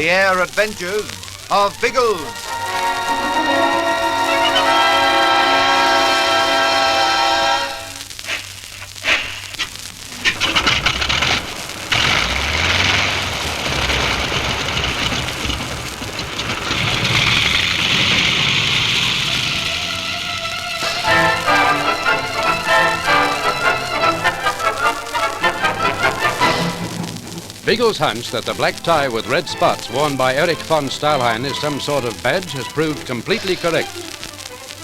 The Air Adventures of Biggles. Biggles' hunch that the black tie with red spots worn by Erich von Stalhein is some sort of badge has proved completely correct.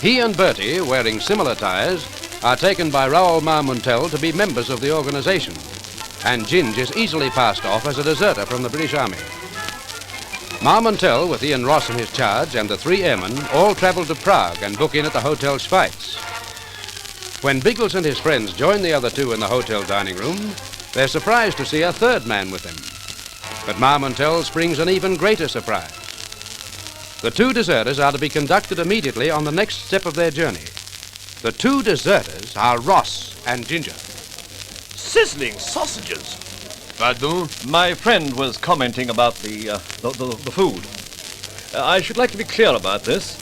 He and Bertie, wearing similar ties, are taken by Raoul Marmontel to be members of the organization, and Ginge is easily passed off as a deserter from the British Army. Marmontel, with Ian Ross in his charge, and the three airmen all travel to Prague and book in at the Hotel Schweiz. When Biggles and his friends join the other two in the hotel dining room, they're surprised to see a third man with them. But Marmontel springs an even greater surprise. The two deserters are to be conducted immediately on the next step of their journey. The two deserters are Ross and Ginger. Sizzling sausages. Pardon? My friend was commenting about the food. I should like to be clear about this.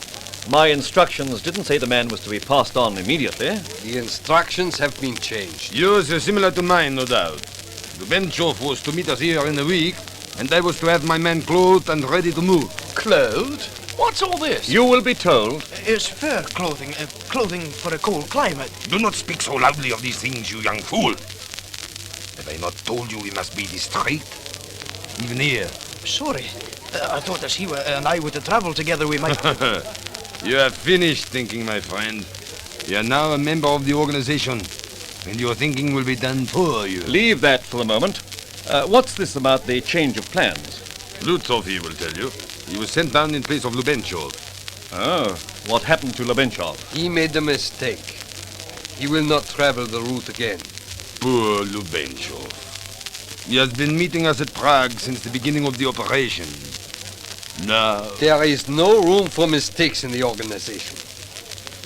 My instructions didn't say the man was to be passed on immediately. The instructions have been changed. Yours are similar to mine, no doubt. Lubenchov was to meet us here in a week, and I was to have my men clothed and ready to move. Clothed? What's all this? You will be told. It's fur clothing, clothing for a cold climate. Do not speak so loudly of these things, you young fool. Have I not told you we must be discreet? Even here. Sorry. I thought as he and I were to travel together, we might... You have finished thinking, my friend. You are now a member of the organization, and your thinking will be done for you. Leave that for the moment. What's this about the change of plans? Lutzov, he will tell you. He was sent down in place of Lubenchov. Oh, what happened to Lubenchov? He made a mistake. He will not travel the route again. Poor Lubenchov. He has been meeting us at Prague since the beginning of the operation. Now... There is no room for mistakes in the organization.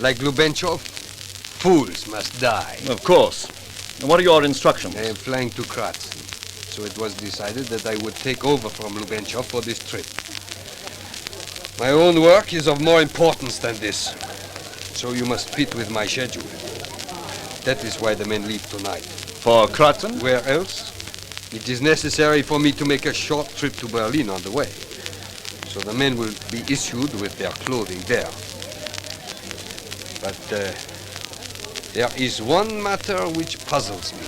Like Lubenchov, fools must die. Of course. And what are your instructions? I am flying to Graz, so it was decided that I would take over from Lubenchov for this trip. My own work is of more importance than this, so you must fit with my schedule. That is why the men leave tonight. For Kratzen? Where else? It is necessary for me to make a short trip to Berlin on the way, so the men will be issued with their clothing there. But there is one matter which puzzles me.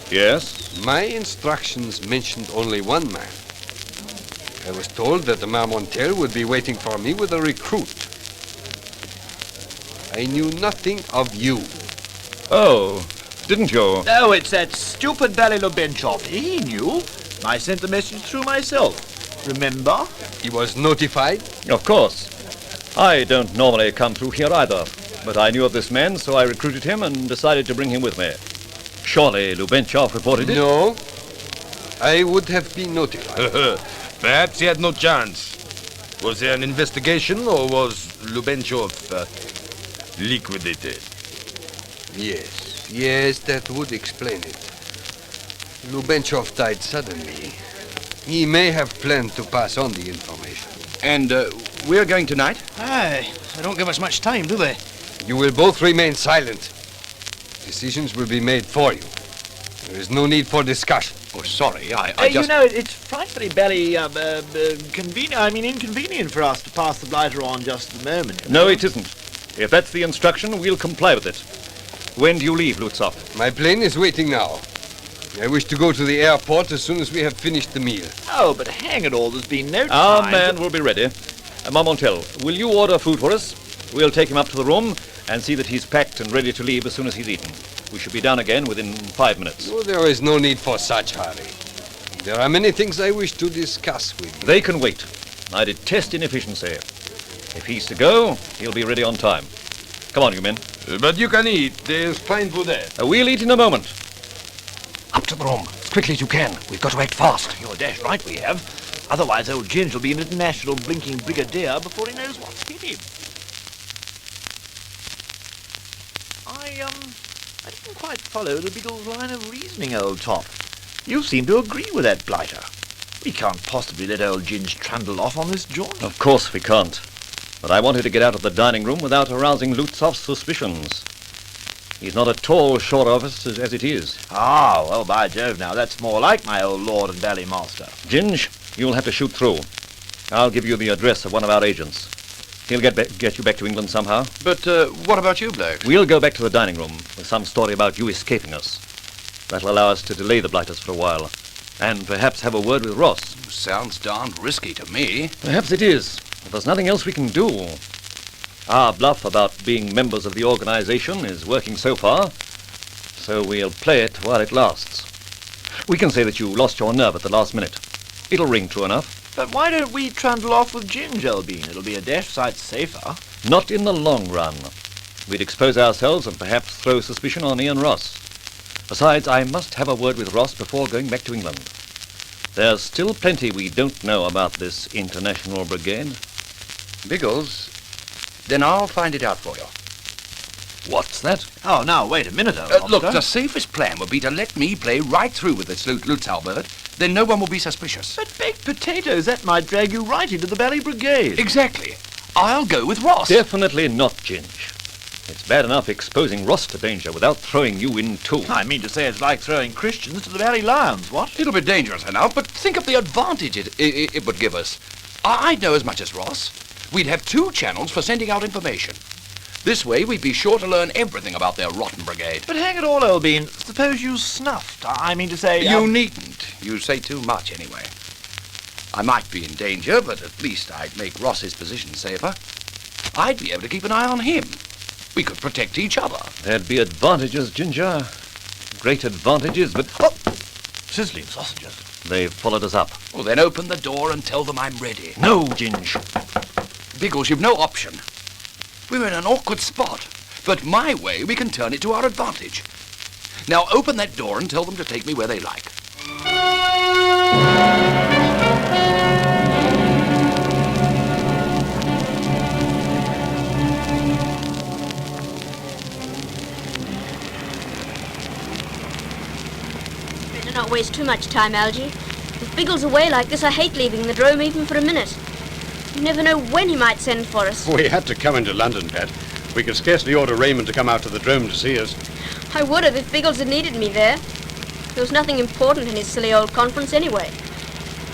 Yes? My instructions mentioned only one man. I was told that the Marmontel would be waiting for me with a recruit. I knew nothing of you. Oh, didn't you? No, it's that stupid Valley Lubenchov. He knew. I sent the message through myself. Remember? He was notified? Of course. I don't normally come through here either, but I knew of this man, so I recruited him and decided to bring him with me. Surely Lubenchov reported it? No. I would have been notified. Perhaps he had no chance. Was there an investigation, or was Lubenchov liquidated? Yes, that would explain it. Lubenchov died suddenly. He may have planned to pass on the information. And we're going tonight? Aye, they don't give us much time, do they? You will both remain silent. Decisions will be made for you. There is no need for discussion. Oh, sorry, I just... You know, it's frightfully inconvenient for us to pass the blighter on just at the moment. No, it isn't. If that's the instruction, we'll comply with it. When do you leave, Lutzov? My plane is waiting now. I wish to go to the airport as soon as we have finished the meal. Oh, but hang it all, there's been no time. Our man will be ready. Marmontel, will you order food for us? We'll take him up to the room and see that he's packed and ready to leave as soon as he's eaten. We should be down again within 5 minutes. Oh, there is no need for such hurry. There are many things I wish to discuss with you. They can wait. I detest inefficiency. If he's to go, he'll be ready on time. Come on, you men. But you can eat. There's fine food there. We'll eat in a moment. Up to the room, as quickly as you can. We've got to act fast. You're dashed right we have. Otherwise, old Ginge will be an international blinking brigadier before he knows what's hit him. I didn't quite follow the Biggles line of reasoning, old top. You seem to agree with that blighter. We can't possibly let old Ginge trundle off on this jaunt. Of course we can't. But I wanted to get out of the dining room without arousing Lutzov's suspicions. He's not at all sure of us as it is. Ah, well, by Jove, now, that's more like my old lord and bally master. Ginge, you'll have to shoot through. I'll give you the address of one of our agents. He'll get you back to England somehow. But what about you, bloke? We'll go back to the dining room with some story about you escaping us. That'll allow us to delay the blighters for a while. And perhaps have a word with Ross. Sounds darned risky to me. Perhaps it is, but there's nothing else we can do. Our bluff about being members of the organization is working so far, so we'll play it while it lasts. We can say that you lost your nerve at the last minute. It'll ring true enough. But why don't we trundle off with Ginge, Elbean? It'll be a dash sight safer. Not in the long run. We'd expose ourselves and perhaps throw suspicion on Ian Ross. Besides, I must have a word with Ross before going back to England. There's still plenty we don't know about this international brigade. Biggles, then I'll find it out for you. What's that? Oh, now, wait a minute, old Look, lobster. the safest plan would be to let me play right through with this Lutz Albert. Then no one will be suspicious. But baked potatoes, that might drag you right into the Bally Brigade. Exactly. I'll go with Ross. Definitely not, Ginge. It's bad enough exposing Ross to danger without throwing you in too. I mean to say it's like throwing Christians to the Bally Lions, what? It'll be dangerous enough, but think of the advantage it would give us. I'd know as much as Ross. We'd have 2 channels for sending out information. This way, we'd be sure to learn everything about their rotten brigade. But hang it all, Elbean, suppose you snuffed. I mean to say... You needn't. You say too much, anyway. I might be in danger, but at least I'd make Ross's position safer. I'd be able to keep an eye on him. We could protect each other. There'd be advantages, Ginger. Great advantages, but... Oh, sizzling sausages. They've followed us up. Well, then open the door and tell them I'm ready. No, Ginge. Biggles, you've no option. We're in an awkward spot, but my way, we can turn it to our advantage. Now open that door and tell them to take me where they like. Better not waste too much time, Algy. With Biggles away like this, I hate leaving the drome even for a minute. You never know when he might send for us. We had to come into London, Pat. We could scarcely order Raymond to come out to the drome to see us. I would have if Biggles had needed me there. There was nothing important in his silly old conference anyway.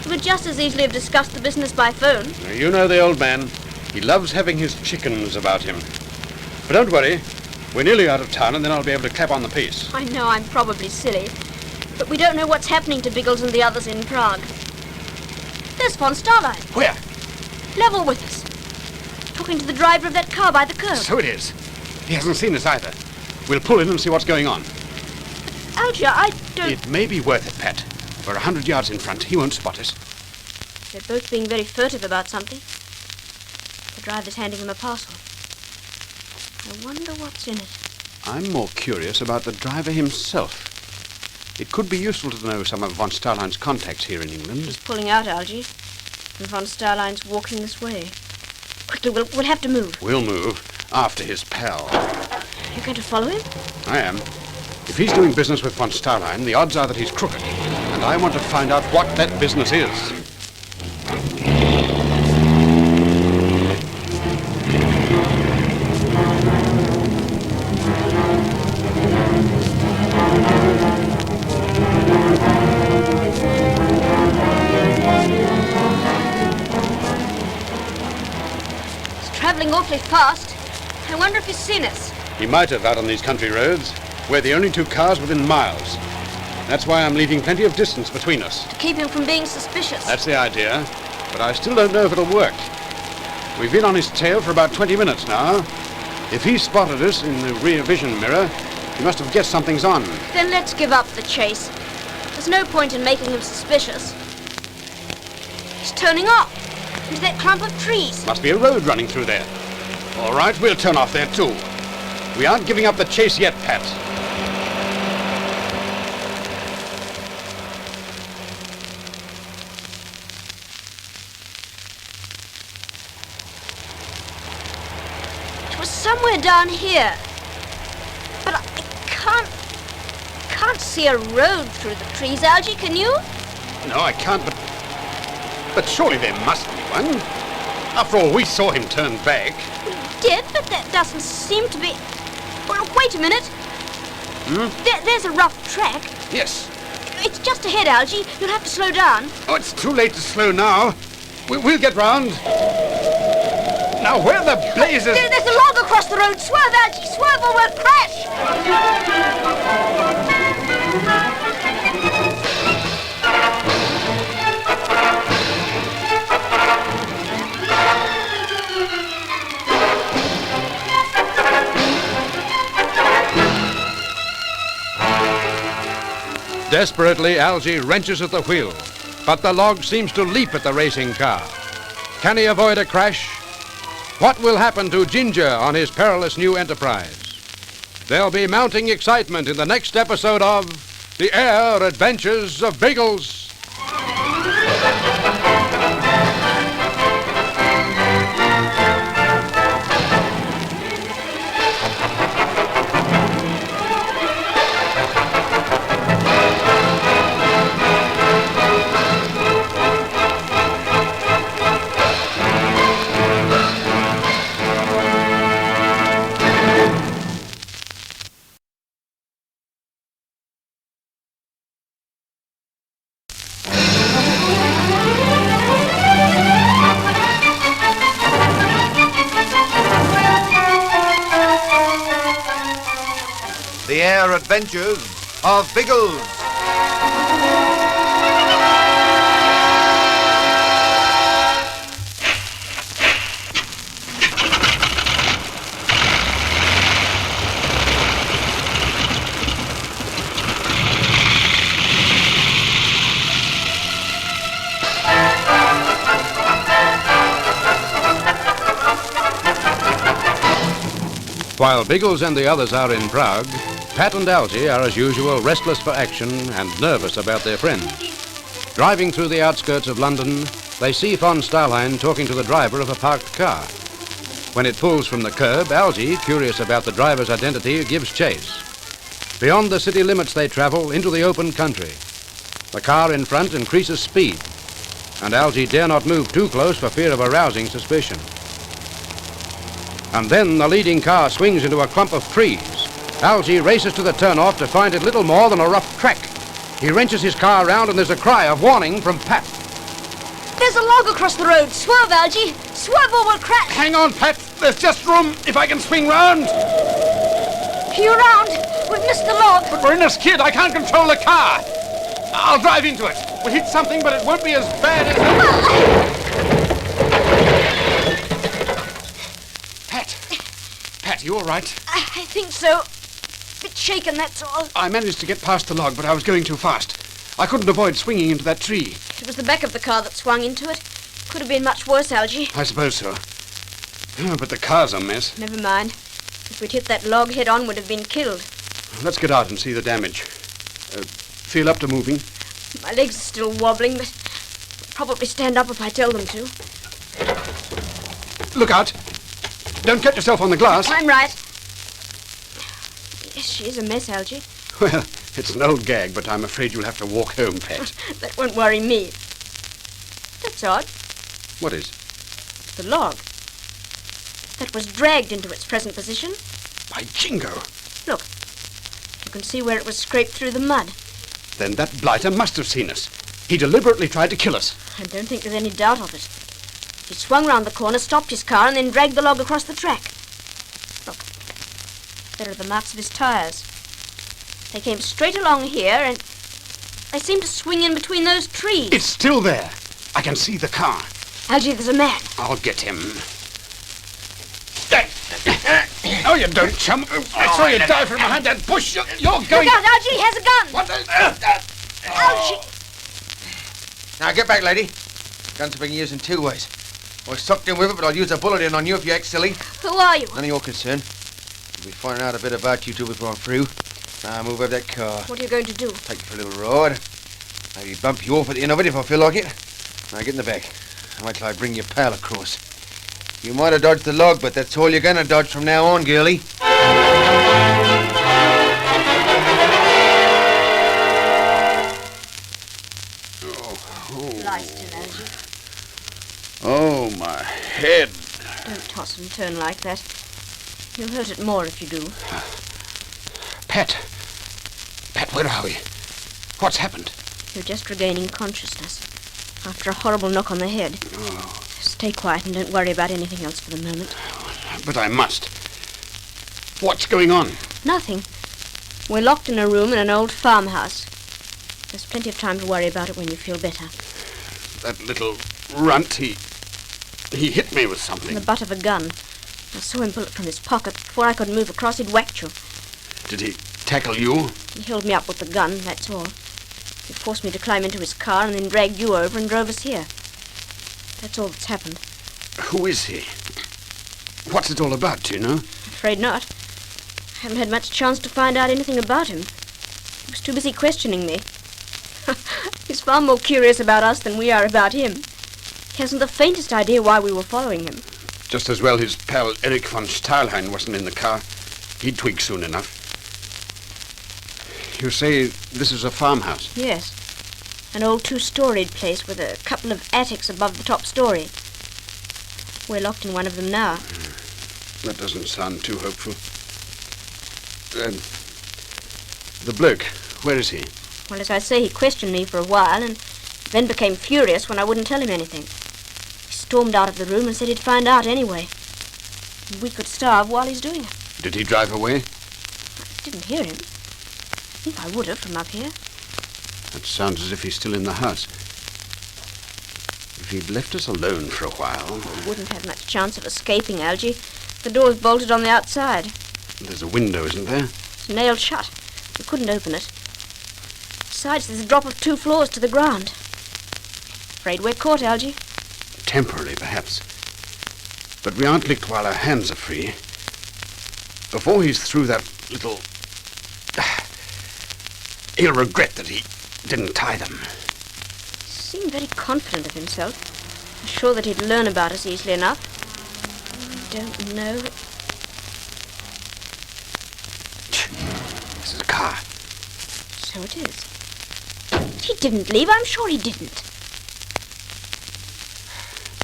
We would just as easily have discussed the business by phone. You know the old man. He loves having his chickens about him. But don't worry. We're nearly out of town, and then I'll be able to clap on the piece. I know I'm probably silly, but we don't know what's happening to Biggles and the others in Prague. There's von Stalhein. Where? Level with us. Talking to the driver of that car by the curb. So it is. He hasn't seen us either. We'll pull in and see what's going on. Algy, I don't... It may be worth it, Pat. We're 100 yards in front. He won't spot us. They're both being very furtive about something. The driver's handing him a parcel. I wonder what's in it. I'm more curious about the driver himself. It could be useful to know some of von Stalhein's contacts here in England. He's pulling out, Algy. And von Stalhein's walking this way. Quickly, we'll have to move. We'll move after his pal. You're going to follow him? I am. If he's doing business with von Stalhein, the odds are that he's crooked. And I want to find out what that business is. Travelling awfully fast. I wonder if he's seen us. He might have out on these country roads. We're the only 2 cars within miles. That's why I'm leaving plenty of distance between us. To keep him from being suspicious. That's the idea, but I still don't know if it'll work. We've been on his tail for about 20 minutes now. If he spotted us in the rear vision mirror, he must have guessed something's on. Then let's give up the chase. There's no point in making him suspicious. He's turning off into that clump of trees. Must be a road running through there. All right, we'll turn off there too. We aren't giving up the chase yet, Pat. It was somewhere down here. But I can't see a road through the trees, Algy, can you? No, I can't, but But surely there must be one. After all, we saw him turn back. Did, but that doesn't seem to be... Well, wait a minute. There's a rough track. Yes. It's just ahead, Algy. You'll have to slow down. Oh, it's too late to slow now. We'll get round. Now, where the blazes... There's a log across the road. Swerve, Algy. Swerve or we'll crash. Desperately, Algy wrenches at the wheel, but the log seems to leap at the racing car. Can he avoid a crash? What will happen to Ginger on his perilous new enterprise? There'll be mounting excitement in the next episode of The Air Adventures of Biggles. The Air Adventures of Biggles. While Biggles and the others are in Prague, Pat and Algy are as usual restless for action and nervous about their friends. Driving through the outskirts of London, they see von Stalhein talking to the driver of a parked car. When it pulls from the curb, Algy, curious about the driver's identity, gives chase. Beyond the city limits they travel into the open country. The car in front increases speed, and Algy dare not move too close for fear of arousing suspicion. And then the leading car swings into a clump of trees. Algy races to the turnoff to find it little more than a rough track. He wrenches his car around and there's a cry of warning from Pat. There's a log across the road. Swerve, Algy. Swerve or we'll crash. Hang on, Pat. There's just room if I can swing round. You're round. We've missed the log. But we're in a skid. I can't control the car. I'll drive into it. We'll hit something, but it won't be as bad as... Pat, you all right? I think so. Bit shaken, that's all. I managed to get past the log, but I was going too fast. I couldn't avoid swinging into that tree. It was the back of the car that swung into it. Could have been much worse, Algy. I suppose so. Oh, but the car's a mess. Never mind. If we'd hit that log head on, we'd have been killed. Let's get out and see the damage. Feel up to moving? My legs are still wobbling, but I'll probably stand up if I tell them to. Look out. Don't cut yourself on the glass. I'm right. Yes, she is a mess, Algy. Well, it's an old gag, but I'm afraid you'll have to walk home, Pat. That won't worry me. That's odd. What is? The log. That was dragged into its present position. By jingo. Look. You can see where it was scraped through the mud. Then that blighter must have seen us. He deliberately tried to kill us. I don't think there's any doubt of it. He swung round the corner, stopped his car, and then dragged the log across the track. Look. There are the marks of his tires. They came straight along here, and they seem to swing in between those trees. It's still there. I can see the car. Algy, there's a man. I'll get him. Oh, you don't, chum. I saw you dive from behind that bush. You're going... Look out, Algy, he has a gun. What? Algy. Now get back, lady. Guns are being used in two ways. I sucked in with it, but I'll use a bullet in on you if you act silly. Who are you? None of your concern. We'll be finding out a bit about you two before I'm through. Now move over that car. What are you going to do? Take you for a little ride. Maybe bump you off at the end of it if I feel like it. Now get in the back. Wait till I bring your pal across. You might have dodged the log, but that's all you're going to dodge from now on, girlie. Lie still, Algy. head. Don't toss and turn like that. You'll hurt it more if you do. Pat. Pat, where are we? What's happened? You're just regaining consciousness after a horrible knock on the head. Oh. Stay quiet and don't worry about anything else for the moment. But I must. What's going on? Nothing. We're locked in a room in an old farmhouse. There's plenty of time to worry about it when you feel better. That little runt, he hit me with something. The butt of a gun. I saw him pull it from his pocket. Before I could move across, he'd whacked you. Did he tackle you? He held me up with the gun, that's all. He forced me to climb into his car and then dragged you over and drove us here. That's all that's happened. Who is he? What's it all about, do you know? Afraid not. I haven't had much chance to find out anything about him. He was too busy questioning me. He's far more curious about us than we are about him. He hasn't the faintest idea why we were following him. Just as well his pal Erich von Stalhein wasn't in the car. He'd twig soon enough. You say this is a farmhouse? Yes. An old two-storied place with a couple of attics above the top story. We're locked in one of them now. That doesn't sound too hopeful. The bloke, where is he? Well, as I say, he questioned me for a while and then became furious when I wouldn't tell him anything. He stormed out of the room and said he'd find out anyway. We could starve while he's doing it. Did he drive away? I didn't hear him. I think I would have from up here. That sounds as if he's still in the house. If he'd left us alone for a while... We wouldn't have much chance of escaping, Algy. The door's bolted on the outside. There's a window, isn't there? It's nailed shut. We couldn't open it. Besides, there's a drop of 2 floors to the ground. Afraid we're caught, Algy. Temporarily, perhaps. But we aren't licked while our hands are free. Before he's through that little... He'll regret that he didn't tie them. He seemed very confident of himself. I'm sure that he'd learn about us easily enough. I don't know. This is a car. So it is. He didn't leave. I'm sure he didn't.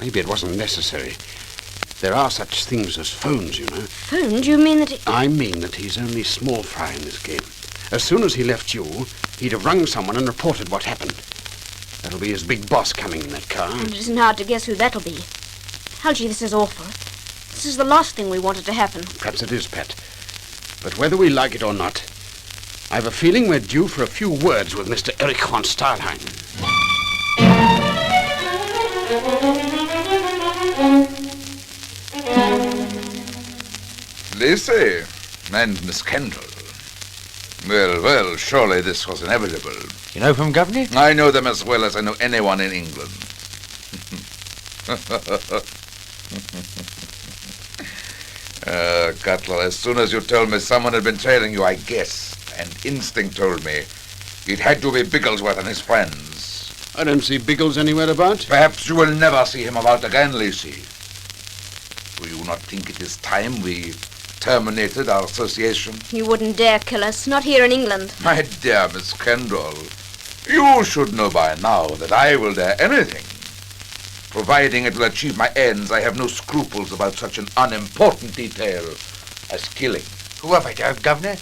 Maybe it wasn't necessary. There are such things as phones, you know. Phoned? You mean that he... I mean that he's only small fry in this game. As soon as he left you, he'd have rung someone and reported what happened. That'll be his big boss coming in that car. And it isn't hard to guess who that'll be. Algy, this is awful. This is the last thing we wanted to happen. Perhaps it is, Pat. But whether we like it or not, I have a feeling we're due for a few words with Mr. Erich von Stalhein. Lacey and Miss Kendall. Well, surely this was inevitable. You know from Governor? I know them as well as I know anyone in England. Cutler, as soon as you told me someone had been trailing you, I guessed, and instinct told me it had to be Bigglesworth and his friends. I don't see Biggles anywhere about. Perhaps you will never see him about again, Lacey. Do you not think it is time we terminated our association? You wouldn't dare kill us, not here in England. My dear Miss Kendall, you should know by now that I will dare anything. Providing it will achieve my ends, I have no scruples about such an unimportant detail as killing. Who have I done, Governor?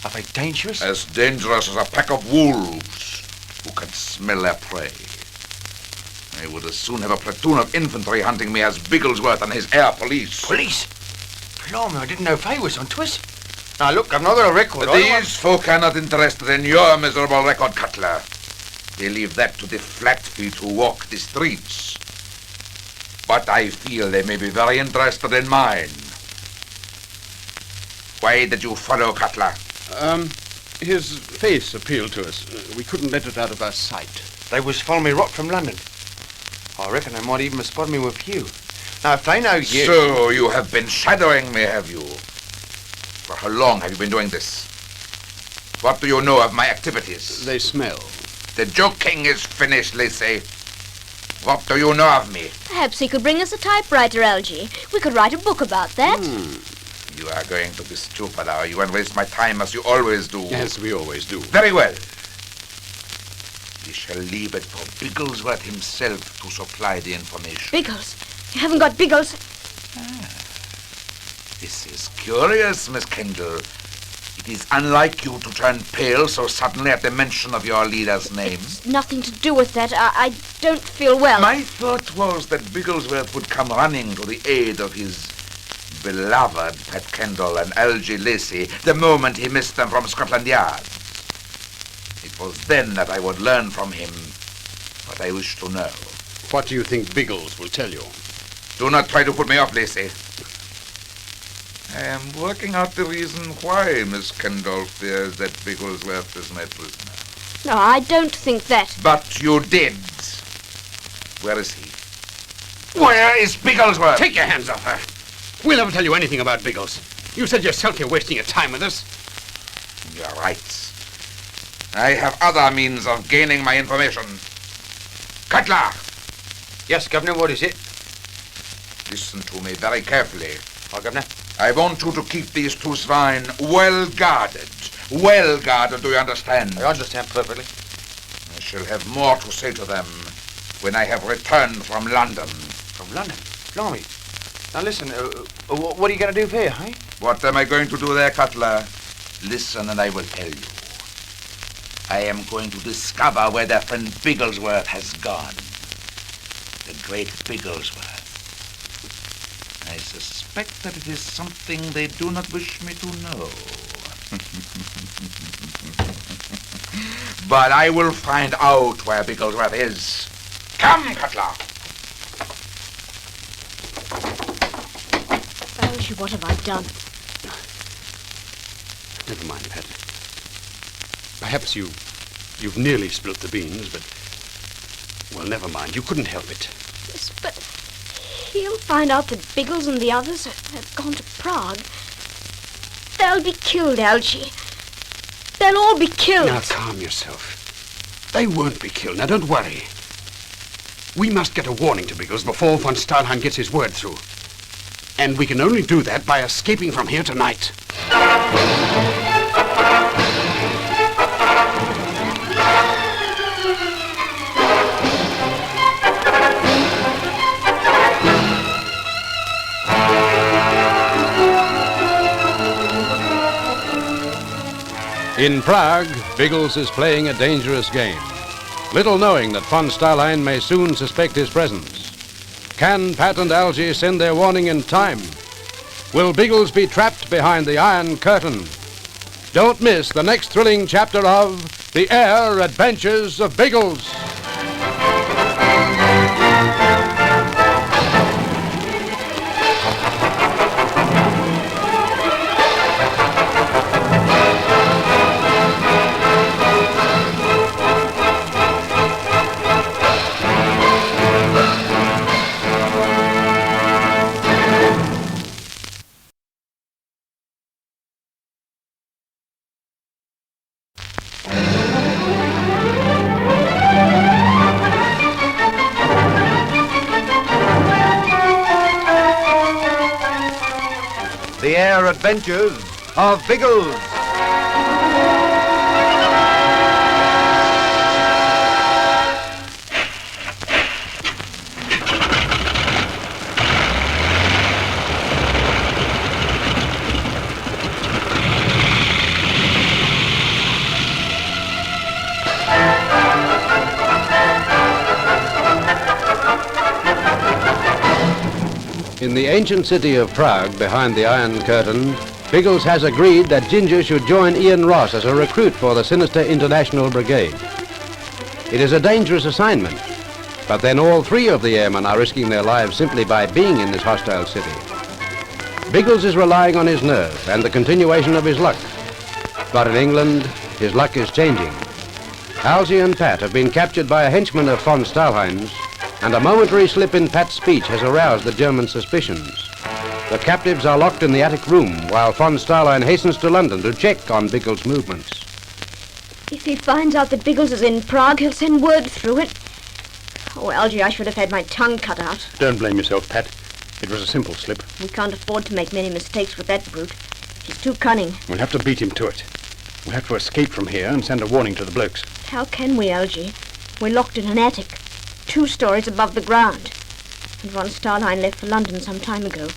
Are they dangerous? As dangerous as a pack of wolves who can smell their prey. I would as soon have a platoon of infantry hunting me as Bigglesworth and his air police. Police? Blimey, I didn't know if they was on to us. Now look, I've not got a record. But these folk are not interested in your miserable record, Cutler. They leave that to the flat feet who walk the streets. But I feel they may be very interested in mine. Why did you follow Cutler? His face appealed to us. We couldn't let it out of our sight. They was following me right from London. I reckon they might even have spotted me with you. Now, if they know you... So you have been shadowing me, have you? For how long have you been doing this? What do you know of my activities? They smell. The joking is finished, Lacey. What do you know of me? Perhaps he could bring us a typewriter, Algy. We could write a book about that. You are going to be stupid, are you, and waste my time as you always do? Yes, we always do. Very well. We shall leave it for Bigglesworth himself to supply the information. Biggles? You haven't got Biggles. This is curious, Miss Kendall. It is unlike you to turn pale so suddenly at the mention of your leader's name. It's nothing to do with that. I don't feel well. My thought was that Bigglesworth would come running to the aid of his beloved Pat Kendall and Algy Lacey the moment he missed them from Scotland Yard. It was then that I would learn from him what I wish to know. What do you think Biggles will tell you? Do not try to put me off, Lacey. I am working out the reason why Miss Kendall fears that Bigglesworth is my prisoner. No, I don't think that. But you did. Where is he? Where is Bigglesworth? Take your hands off her. We'll never tell you anything about Biggles. You said yourself you're wasting your time with us. You're right. I have other means of gaining my information. Cutler! Yes, Governor, what is it? Listen to me very carefully. Oh, Governor. I want you to keep these two swine well guarded. Well guarded, do you understand? I understand perfectly. I shall have more to say to them when I have returned from London. From London? Blimey. Now listen, what are you going to do here, eh? What am I going to do there, Cutler? Listen and I will tell you. I am going to discover where their friend Bigglesworth has gone. The great Bigglesworth. I suspect that it is something they do not wish me to know. But I will find out where Bigglesworth is. Come, Cutler! Algy, what have I done? Never mind, Pat. Perhaps you've nearly spilt the beans, but... Well, never mind. You couldn't help it. Yes, but he'll find out that Biggles and the others have gone to Prague. They'll be killed, Algy. They'll all be killed. Now, calm yourself. They won't be killed. Now, don't worry. We must get a warning to Biggles before von Stalhein gets his word through. And we can only do that by escaping from here tonight. In Prague, Biggles is playing a dangerous game, little knowing that von Stalhein may soon suspect his presence. Can Pat and Algy send their warning in time? Will Biggles be trapped behind the Iron Curtain? Don't miss the next thrilling chapter of The Air Adventures of Biggles. The Air Adventures of Biggles. In the ancient city of Prague, behind the Iron Curtain, Biggles has agreed that Ginger should join Ian Ross as a recruit for the sinister International Brigade. It is a dangerous assignment, but then all three of the airmen are risking their lives simply by being in this hostile city. Biggles is relying on his nerve and the continuation of his luck. But in England, his luck is changing. Algy and Pat have been captured by a henchman of von Stalhein's, and a momentary slip in Pat's speech has aroused the German suspicions. The captives are locked in the attic room while von Stalhein hastens to London to check on Biggles' movements. If he finds out that Biggles is in Prague, he'll send word through it. Oh, Algy, I should have had my tongue cut out. Don't blame yourself, Pat. It was a simple slip. We can't afford to make many mistakes with that brute. He's too cunning. We'll have to beat him to it. We'll have to escape from here and send a warning to the blokes. How can we, Algy? We're locked in an attic, 2 stories above the ground. Von Stalhein left for London some time ago.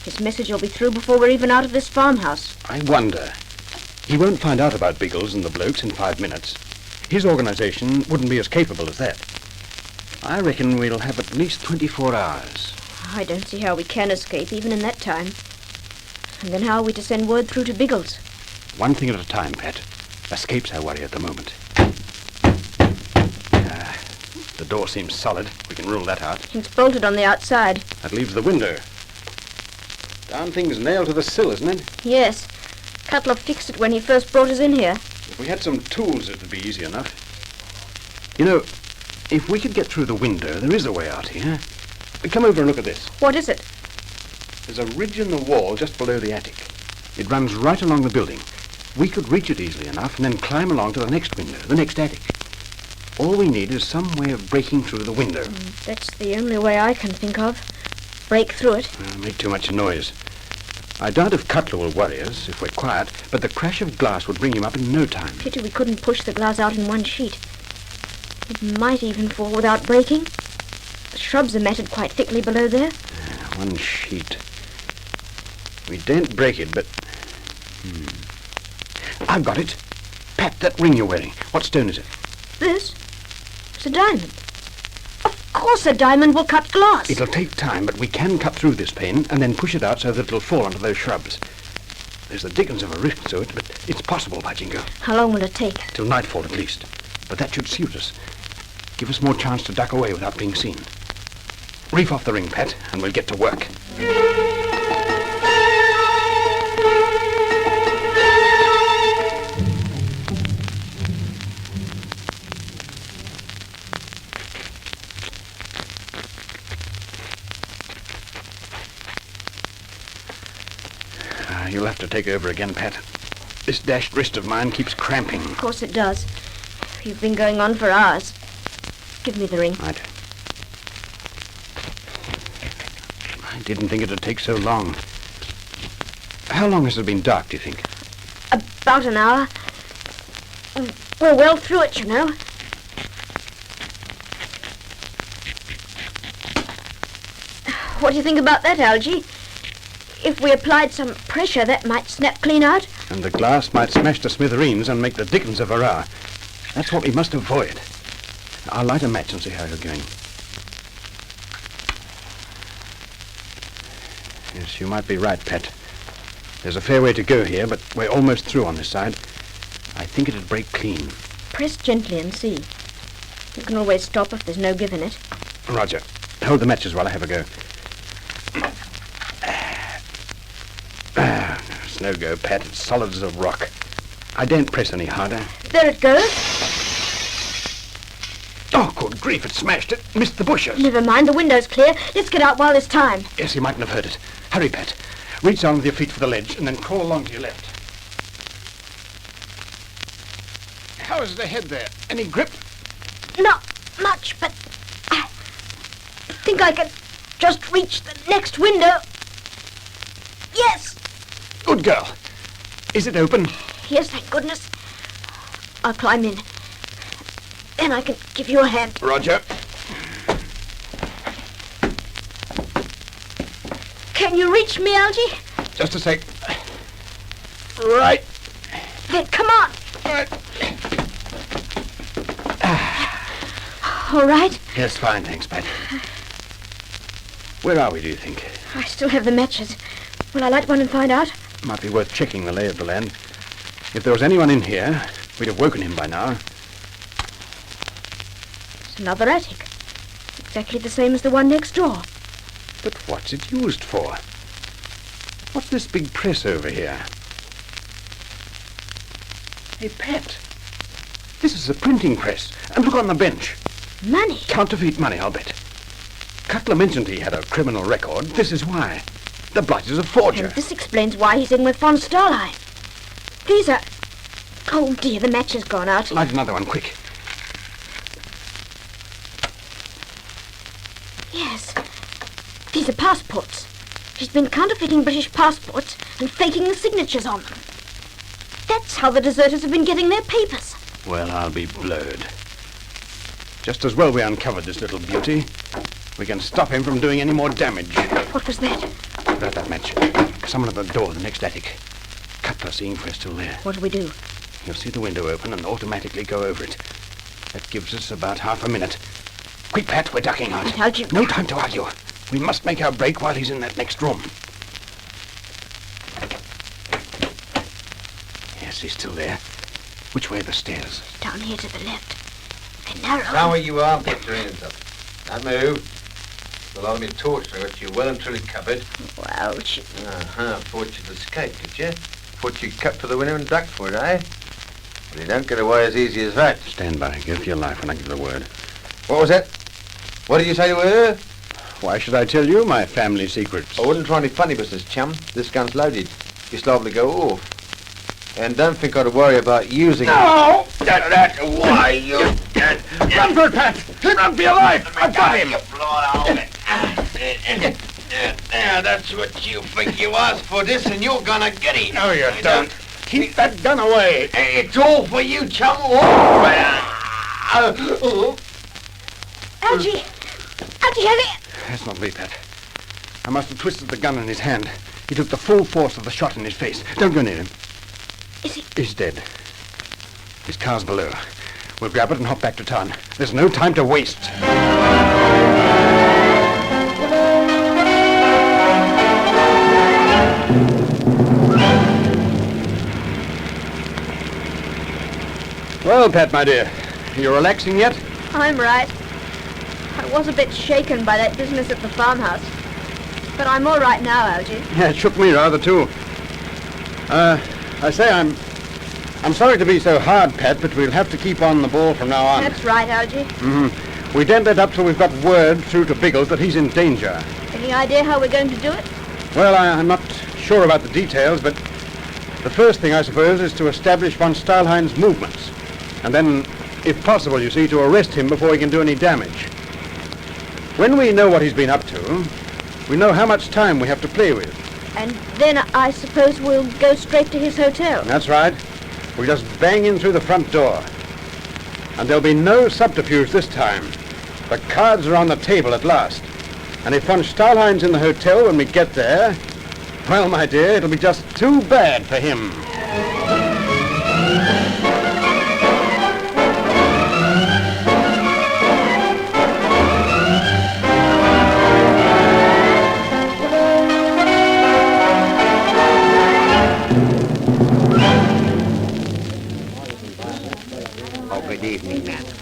His message will be through before we're even out of this farmhouse. I wonder. He won't find out about Biggles and the blokes in 5 minutes. His organization wouldn't be as capable as that. I reckon we'll have at least 24 hours. I don't see how we can escape, even in that time. And then how are we to send word through to Biggles? One thing at a time, Pat. Escape's our worry at the moment. The door seems solid. We can rule that out. It's bolted on the outside. That leaves the window. Darn thing's nailed to the sill, isn't it? Yes. Cutler fixed it when he first brought us in here. If we had some tools, it would be easy enough. You know, if we could get through the window, there is a way out here. Come over and look at this. What is it? There's a ridge in the wall just below the attic. It runs right along the building. We could reach it easily enough and then climb along to the next window, the next attic. All we need is some way of breaking through the window. That's the only way I can think of. Break through it. Make too much noise. I doubt if Cutler will worry us if we're quiet, but the crash of glass would bring him up in no time. Pity we couldn't push the glass out in one sheet. It might even fall without breaking. The shrubs are matted quite thickly below there. One sheet. We daren't break it, but... I've got it. Pat, that ring you're wearing. What stone is it? This? It's a diamond. Of course a diamond will cut glass. It'll take time, but we can cut through this pane and then push it out so that it'll fall onto those shrubs. There's the dickens of a risk to it, but it's possible, by jingo. How long will it take? Till nightfall, at least. But that should suit us. Give us more chance to duck away without being seen. Reef off the ring, Pat, and we'll get to work. You'll have to take over again, Pat. This dashed wrist of mine keeps cramping. Of course it does. You've been going on for hours. Give me the ring. Right. I didn't think it'd take so long. How long has it been dark, do you think? About an hour. We're well through it, you know. What do you think about that, Algy? If we applied some pressure, that might snap clean out. And the glass might smash to smithereens and make the dickens of a row. That's what we must avoid. I'll light a match and see how you're going. Yes, you might be right, Pat. There's a fair way to go here, but we're almost through on this side. I think it'd break clean. Press gently and see. You can always stop if there's no give in it. Roger. Hold the matches while I have a go. It's no go, Pat. It's solid as a rock. I daren't press any harder. There it goes. Oh, good grief, it smashed it. Missed the bushes. Never mind, the window's clear. Let's get out while there's time. Yes, you mightn't have heard it. Hurry, Pat. Reach down with your feet for the ledge and then crawl along to your left. How is it ahead there? Any grip? Not much, but I think I can just reach the next window. Yes! Good girl. Is it open? Yes, thank goodness. I'll climb in. Then I can give you a hand. Roger. Can you reach me, Algy? Just a sec. Right. Then come on. Right. All right? Yes, fine, thanks, Pat. Where are we, do you think? I still have the matches. Will I light one and find out? Might be worth checking the lay of the land. If there was anyone in here, we'd have woken him by now. It's another attic. Exactly the same as the one next door. But what's it used for? What's this big press over here? Hey, Pat. This is a printing press. And look on the bench. Money? Counterfeit money, I'll bet. Cutler mentioned he had a criminal record. This is why. The blight is a forger. And this explains why he's in with von Stalhein. These are... Oh, dear, the match has gone out. Light another one, quick. Yes. These are passports. He's been counterfeiting British passports and faking the signatures on them. That's how the deserters have been getting their papers. Well, I'll be blowed. Just as well we uncovered this little beauty. we can stop him from doing any more damage. What was that? Put out that match. Someone at the door, the next attic. Cutler seeing if we're still there. What do we do? You'll see the window open and automatically go over it. That gives us about half a minute. Quick, Pat, we're ducking out. But Algy... No time to argue. We must make our break while he's in that next room. Yes, he's still there. Which way are the stairs? Down here to the left. They're narrow. Down where you are, put your hands up. Don't move. Below me torch, I got you well and truly covered. Ouch. Thought you'd escape, did you? Thought you'd cut for the window and duck for it, eh? But you don't get away as easy as that. Stand by. Give for your life when I give the word. What was that? What did you say to her? Why should I tell you my family secrets? I wouldn't try any funny business, chum. This gun's loaded. It's liable to go off. And don't think I'd worry about using it. No! That's why you... Run for it, Pat! Run for your life! I've got him! Yeah, that's what you think you asked for this, and you're gonna get it. No, you don't. Keep that gun away. It's all for you, chum. Algy! Algy, have it! That's not me, Pat. I must have twisted the gun in his hand. He took the full force of the shot in his face. Don't go near him. Is he? He's dead. His car's below. We'll grab it and hop back to town. There's no time to waste. Well, Pat, my dear, you relaxing yet? I'm right. I was a bit shaken by that business at the farmhouse. But I'm all right now, Algy. Yeah, it shook me rather, too. I say I'm sorry to be so hard, Pat, but we'll have to keep on the ball from now on. That's right, Algy. We don't let up till we've got word through to Biggles that he's in danger. Any idea how we're going to do it? Well, I'm not sure about the details, but the first thing, I suppose, is to establish von Stalhein's movements. And then, if possible, you see, to arrest him before he can do any damage. When we know what he's been up to, we know how much time we have to play with. And then I suppose we'll go straight to his hotel. That's right. We'll just bang in through the front door. And there'll be no subterfuge this time. The cards are on the table at last. And if von Stalhein's in the hotel when we get there, well, my dear, it'll be just too bad for him. Good evening, madam.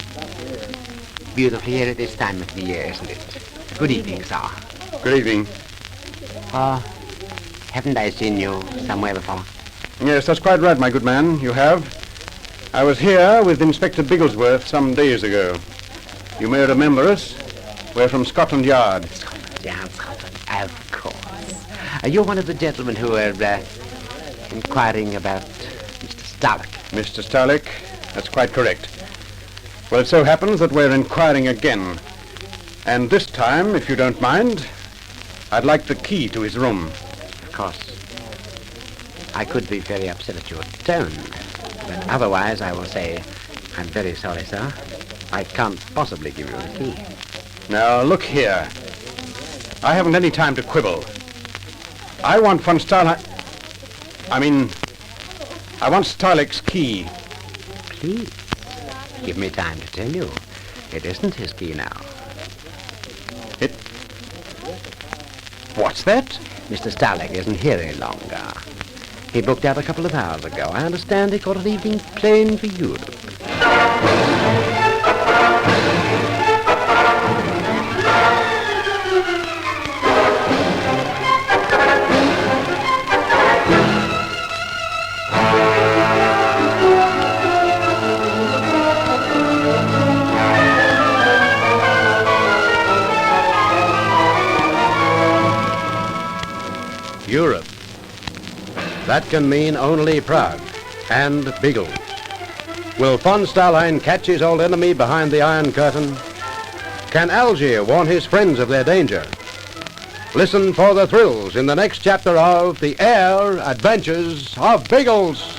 Beautiful here at this time of the year, isn't it? Good evening, sir. Good evening. Haven't I seen you somewhere before? Yes, that's quite right, my good man. You have. I was here with Inspector Bigglesworth some days ago. You may remember us. We're from Scotland Yard. Scotland Yard, of course. You're one of the gentlemen who are inquiring about Mr. Starlick. Mr. Starlick, that's quite correct. Well, it so happens that we're inquiring again. And this time, if you don't mind, I'd like the key to his room. Of course. I could be very upset at your tone, but otherwise I will say, I'm very sorry, sir. I can't possibly give you the key. Now, look here. I haven't any time to quibble. I want von Stalhein... I want Starlick's key. Please, give me time to tell you. It isn't his key now. What's that? Mr. Starlick isn't here any longer. He booked out a couple of hours ago. I understand he caught an evening plane for Europe. Europe. That can mean only Prague and Biggles. Will von Stalhein catch his old enemy behind the Iron Curtain? Can Algy warn his friends of their danger? Listen for the thrills in the next chapter of The Air Adventures of Biggles.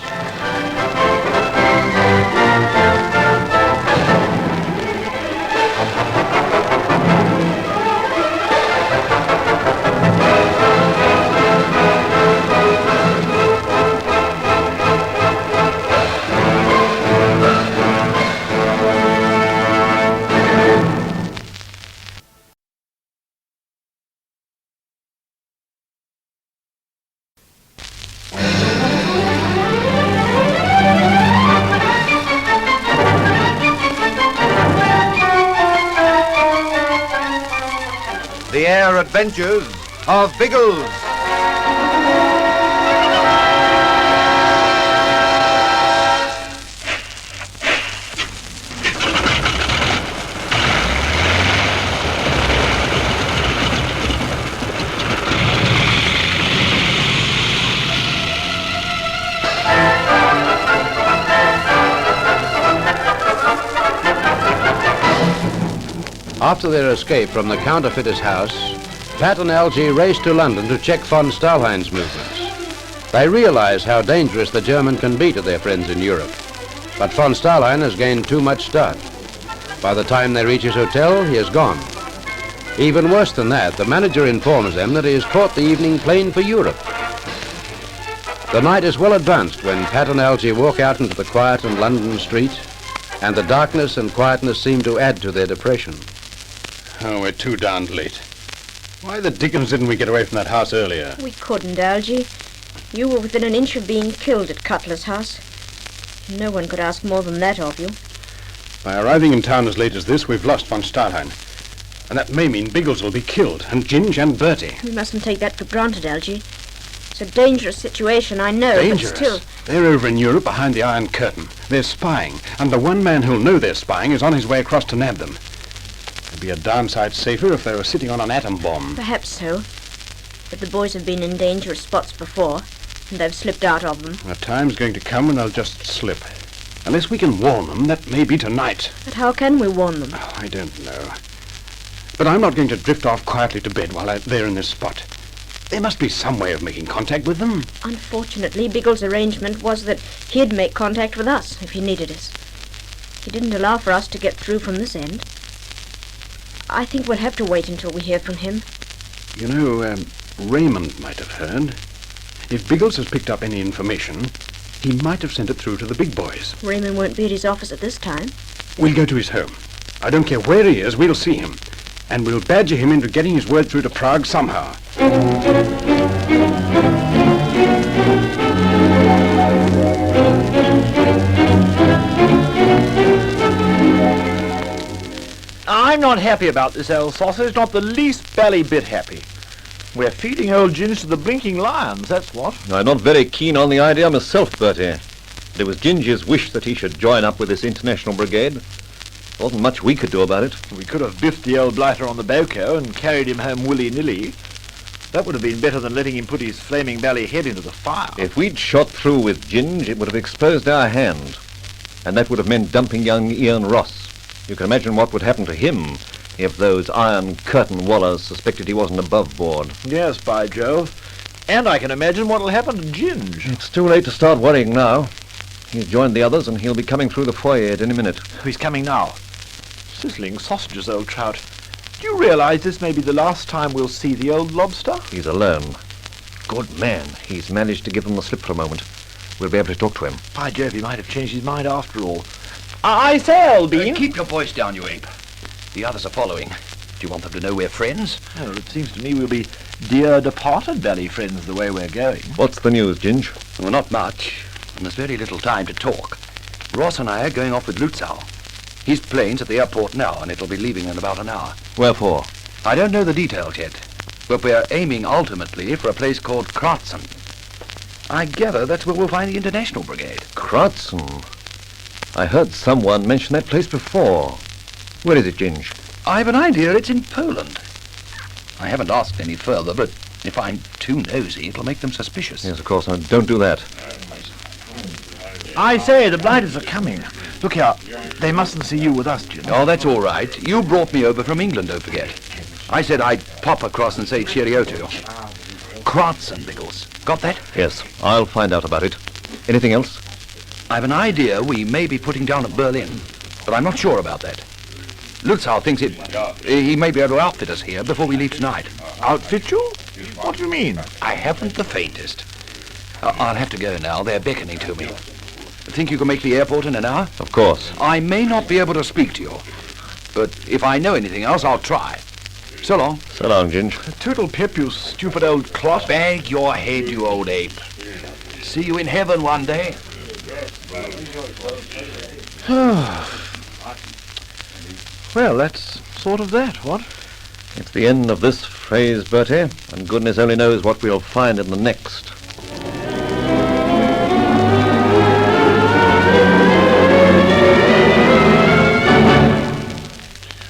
air adventures of Biggles. After their escape from the counterfeiter's house, Pat and Algy raced to London to check von Stalhein's movements. They realize how dangerous the German can be to their friends in Europe. But von Stalhein has gained too much start. By the time they reach his hotel, he is gone. Even worse than that, the manager informs them that he has caught the evening plane for Europe. The night is well advanced when Pat and Algy walk out into the quiet and London street, and the darkness and quietness seem to add to their depression. Oh, we're too darned late. Why the dickens didn't we get away from that house earlier? We couldn't, Algy. You were within an inch of being killed at Cutler's house. No one could ask more than that of you. By arriving in town as late as this, we've lost von Stalhein. And that may mean Biggles will be killed, and Ginge and Bertie. We mustn't take that for granted, Algy. It's a dangerous situation, I know, Dangerous? but still... They're over in Europe behind the Iron Curtain. They're spying, and the one man who'll know they're spying is on his way across to nab them. It'd be a darn sight safer if they were sitting on an atom bomb. Perhaps so. But the boys have been in dangerous spots before, and they've slipped out of them. A time's going to come when they'll just slip. Unless we can warn them, that may be tonight. But how can we warn them? Oh, I don't know. But I'm not going to drift off quietly to bed while they're in this spot. There must be some way of making contact with them. Unfortunately, Biggles' arrangement was that he'd make contact with us if he needed us. He didn't allow for us to get through from this end. I think we'll have to wait until we hear from him. You know, Raymond might have heard. If Biggles has picked up any information, he might have sent it through to the big boys. Raymond won't be at his office at this time. We'll go to his home. I don't care where he is, we'll see him. And we'll badger him into getting his word through to Prague somehow. I'm not happy about this, old sausage, not the least bally bit happy. We're feeding old Ginge to the blinking lions, that's what. I'm not very keen on the idea myself, Bertie. It was Ginger's wish that he should join up with this international brigade. There wasn't much we could do about it. We could have biffed the old blighter on the boko and carried him home willy-nilly. That would have been better than letting him put his flaming bally head into the fire. If we'd shot through with Ginge, it would have exposed our hand. And that would have meant dumping young Ian Ross. You can imagine what would happen to him if those Iron Curtain wallers suspected he wasn't above board. Yes, by Jove. And I can imagine what'll happen to Ginge. It's too late to start worrying now. He's joined the others and he'll be coming through the foyer at any minute. He's coming now. Sizzling sausages, old trout. Do you realize this may be the last time we'll see the old lobster? He's alone. Good man. He's managed to give them the slip for a moment. We'll be able to talk to him. By Jove, he might have changed his mind after all. I say, Albine. Keep your voice down, you ape. The others are following. Do you want them to know we're friends? Oh, it seems to me we'll be dear departed bally friends the way we're going. What's the news, Ginge? Well, not much. And there's very little time to talk. Ross and I are going off with Lutzow. His plane's at the airport now, and it'll be leaving in about an hour. Wherefore? I don't know the details yet, but we're aiming ultimately for a place called Kratzen. I gather that's where we'll find the International Brigade. Kratzen? I heard someone mention that place before. Where is it, Ginge? I've an idea it's in Poland. I haven't asked any further, but if I'm too nosy, it'll make them suspicious. Yes, of course. Now, don't do that. I say, the blighters are coming. Look here, they mustn't see you with us, Jim. Oh, that's all right. You brought me over from England, don't forget. I said I'd pop across and say cheerio to you. Kratzen, Biggles. Got that? Yes, I'll find out about it. Anything else? I've an idea we may be putting down at Berlin, but I'm not sure about that. Lutzow thinks he may be able to outfit us here before we leave tonight. Outfit you? What do you mean? I haven't the faintest. I'll have to go now. They're beckoning to me. Think you can make the airport in an hour? Of course. I may not be able to speak to you, but if I know anything else, I'll try. So long. So long, Ginge. Toodle pip, you stupid old clot. Bag your head, you old ape. See you in heaven one day. Well, that's sort of that, what? It's the end of this phrase, Bertie, and goodness only knows what we'll find in the next.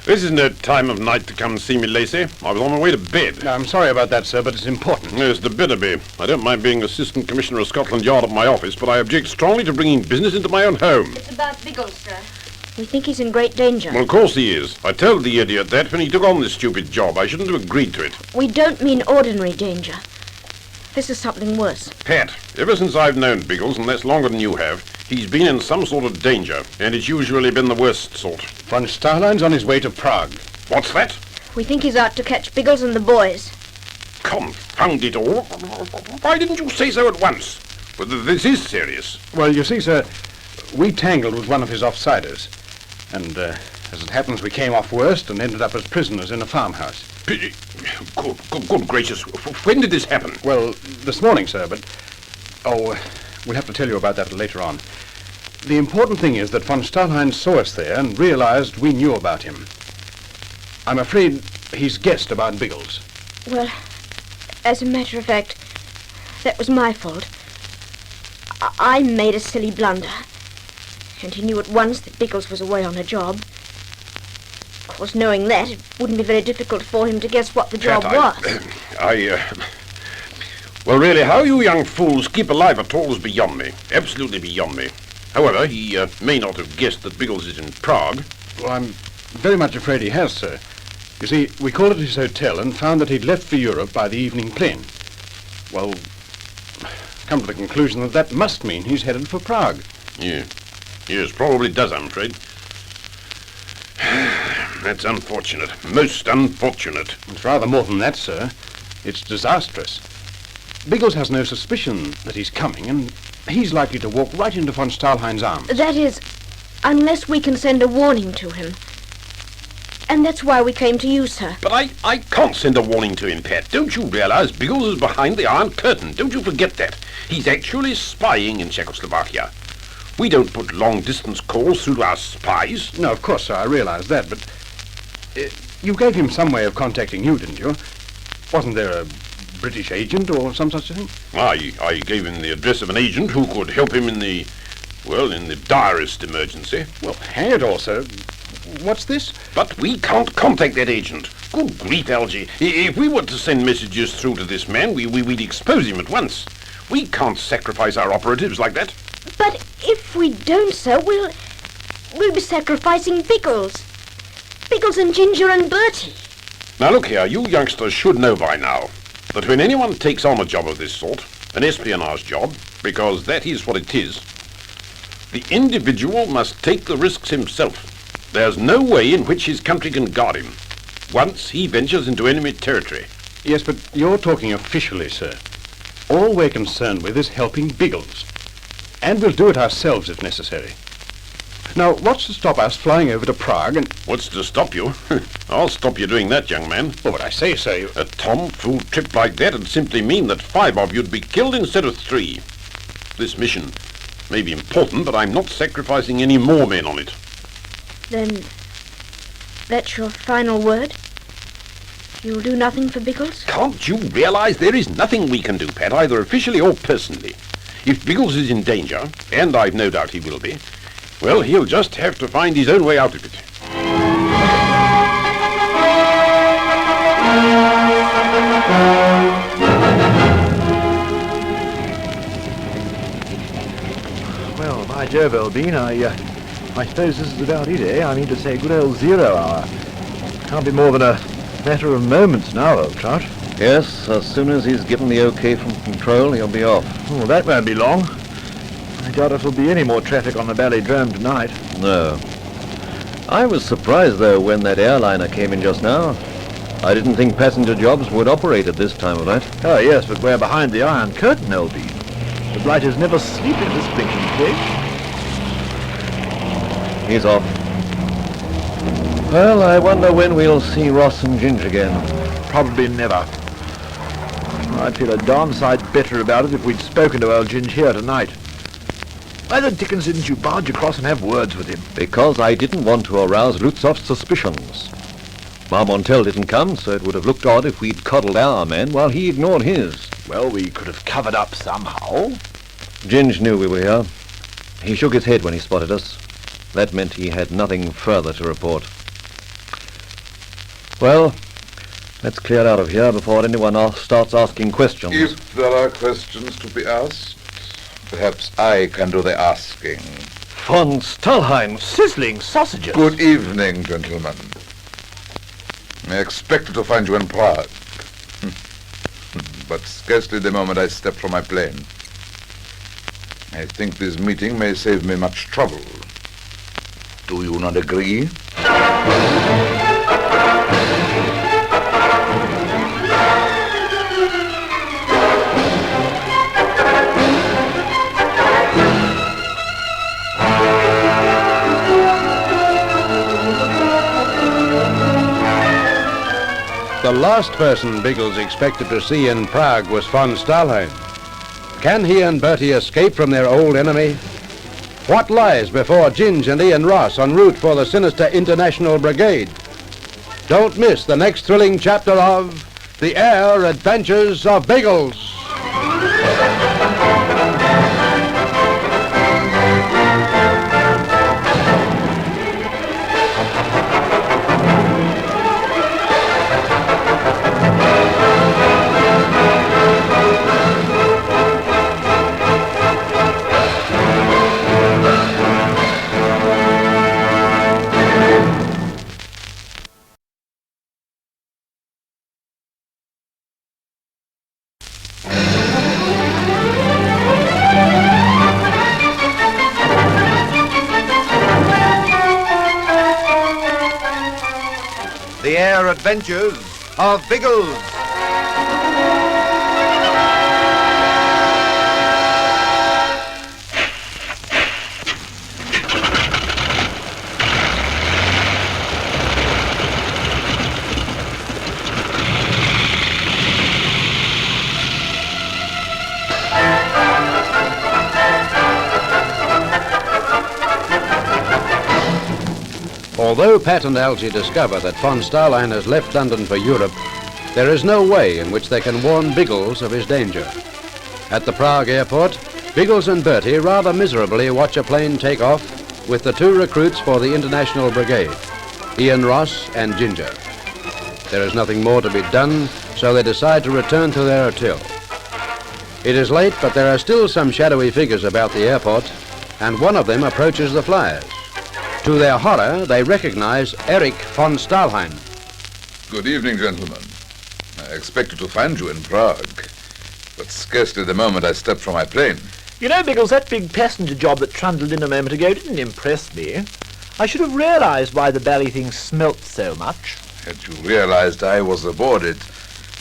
This isn't a time of night to come see me, Lacey. I was on my way to bed. I'm sorry about that, sir, but it's important. Yes, the better be. I don't mind being Assistant Commissioner of Scotland Yard at my office, but I object strongly to bringing business into my own home. It's about Biggles, sir. We think he's in great danger. Well, of course he is. I told the idiot that when he took on this stupid job. I shouldn't have agreed to it. We don't mean ordinary danger. This is something worse. Pat, ever since I've known Biggles, and that's longer than you have, he's been in some sort of danger, and it's usually been the worst sort. Von Stalhein's on his way to Prague. What's that? We think he's out to catch Biggles and the boys. Confound it all. Why didn't you say so at once? Well, this is serious. Well, you see, sir, we tangled with one of his offsiders. And, as it happens, we came off worst and ended up as prisoners in a farmhouse. Good gracious. When did this happen? Well, this morning, sir, but... Oh, we'll have to tell you about that later on. The important thing is that von Stalhein saw us there and realized we knew about him. I'm afraid he's guessed about Biggles. Well, as a matter of fact, that was my fault. I made a silly blunder. And he knew at once that Biggles was away on a job. Of course, knowing that, it wouldn't be very difficult for him to guess what the job was. Well, really, how you young fools keep alive at all is beyond me. Absolutely beyond me. However, he may not have guessed that Biggles is in Prague. Well, I'm very much afraid he has, sir. You see, we called at his hotel and found that he'd left for Europe by the evening plane. Well, come to the conclusion that that must mean he's headed for Prague. Yeah. Yes, probably does, I'm afraid. That's unfortunate. Most unfortunate. It's rather more than that, sir. It's disastrous. Biggles has no suspicion that he's coming, and he's likely to walk right into von Stalhein's arms. That is, unless we can send a warning to him. And that's why we came to you, sir. But I can't send a warning to him, Pat. Don't you realize Biggles is behind the Iron Curtain? Don't you forget that. He's actually spying in Czechoslovakia. We don't put long-distance calls through to our spies. No, of course, sir, I realize that, but... you gave him some way of contacting you, didn't you? Wasn't there a British agent or some such thing? I gave him the address of an agent who could help him in the direst emergency. Well, hang it all, sir. What's this? But we can't contact that agent. Good grief, Algy. If we were to send messages through to this man, we'd expose him at once. We can't sacrifice our operatives like that. But if we don't, sir, we'll be sacrificing Biggles. Biggles and Ginger and Bertie. Now look here, you youngsters should know by now that when anyone takes on a job of this sort, an espionage job, because that is what it is, the individual must take the risks himself. There's no way in which his country can guard him once he ventures into enemy territory. Yes, but you're talking officially, sir. All we're concerned with is helping Biggles. And we'll do it ourselves if necessary. Now, what's to stop us flying over to Prague and... What's to stop you? I'll stop you doing that, young man. Well, what I say, sir, A tomfool trip like that would simply mean that 5 of you'd be killed instead of 3. This mission may be important, but I'm not sacrificing any more men on it. Then, that's your final word? You'll do nothing for Biggles? Can't you realize there is nothing we can do, Pat, either officially or personally? If Biggles is in danger, and I've no doubt he will be, well, he'll just have to find his own way out of it. Well, by Jove, Elbean, I suppose this is about it, eh? I mean to say, good old 0 hour. Can't be more than a matter of moments now, old trout. Yes, as soon as he's given the okay from control, he'll be off. Oh, that won't be long. I doubt if there'll be any more traffic on the Ballydrome tonight. No. I was surprised, though, when that airliner came in just now. I didn't think passenger jobs would operate at this time of night. Oh, yes, but we're behind the Iron Curtain, Elbean. The blighters never sleep in this blinking place. He's off. Well, I wonder when we'll see Ross and Ginger again. Probably never. I'd feel a darn sight better about it if we'd spoken to old Ginge here tonight. Why the dickens didn't you barge across and have words with him? Because I didn't want to arouse Lutzov's suspicions. Marmontel didn't come, so it would have looked odd if we'd coddled our men while he ignored his. Well, we could have covered up somehow. Ginge knew we were here. He shook his head when he spotted us. That meant he had nothing further to report. Well, let's clear out of here before anyone else starts asking questions. If there are questions to be asked, perhaps I can do the asking. Von Stalhein. Sizzling sausages. Good evening, gentlemen. I expected to find you in Prague. But scarcely the moment I stepped from my plane. I think this meeting may save me much trouble. Do you not agree? The last person Biggles expected to see in Prague was von Stalhein. Can he and Bertie escape from their old enemy? What lies before Ginge and Ian Ross en route for the sinister International Brigade? Don't miss the next thrilling chapter of The Air Adventures of Biggles. The Air Adventures of Biggles. Although Pat and Algy discover that von Stalhein has left London for Europe, there is no way in which they can warn Biggles of his danger. At the Prague airport, Biggles and Bertie rather miserably watch a plane take off with the two recruits for the International Brigade, Ian Ross and Ginger. There is nothing more to be done, so they decide to return to their hotel. It is late, but there are still some shadowy figures about the airport, and one of them approaches the flyers. To their horror, they recognize Erich von Stalhein. Good evening, gentlemen. I expected to find you in Prague, but scarcely the moment I stepped from my plane. You know, Biggles, that big passenger job that trundled in a moment ago didn't impress me. I should have realized why the bally thing smelt so much. Had you realized I was aboard it,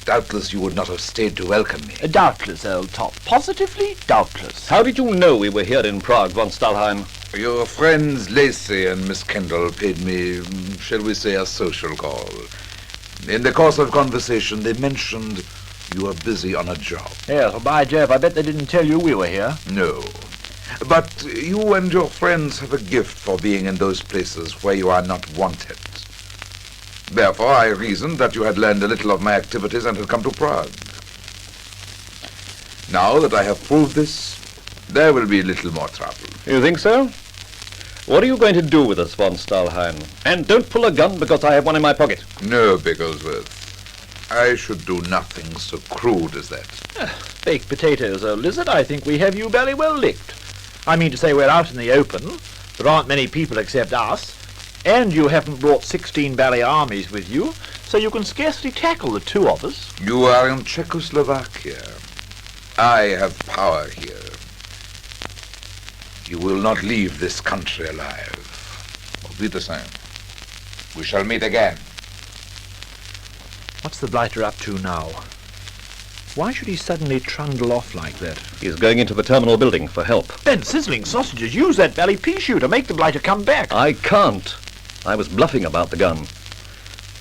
doubtless you would not have stayed to welcome me. Doubtless, old top. Positively doubtless. How did you know we were here in Prague, von Stalhein? Your friends Lacey and Miss Kendall paid me, shall we say, a social call. In the course of conversation, they mentioned you were busy on a job. Yes, well, by Jove, I bet they didn't tell you we were here. No. But you and your friends have a gift for being in those places where you are not wanted. Therefore, I reasoned that you had learned a little of my activities and had come to Prague. Now that I have proved this, there will be little more trouble. You think so? What are you going to do with us, von Stalhein? And don't pull a gun because I have one in my pocket. No, Bigglesworth. I should do nothing so crude as that. Baked potatoes, old lizard. I think we have you very well licked. I mean to say we're out in the open. There aren't many people except us. And you haven't brought 16 bally armies with you, so you can scarcely tackle the two of us. You are in Czechoslovakia. I have power here. You will not leave this country alive. Auf Wiedersehen. We shall meet again. What's the blighter up to now? Why should he suddenly trundle off like that? He's going into the terminal building for help. Then, sizzling sausages, use that bally pea shooter. Make the blighter come back. I can't. I was bluffing about the gun.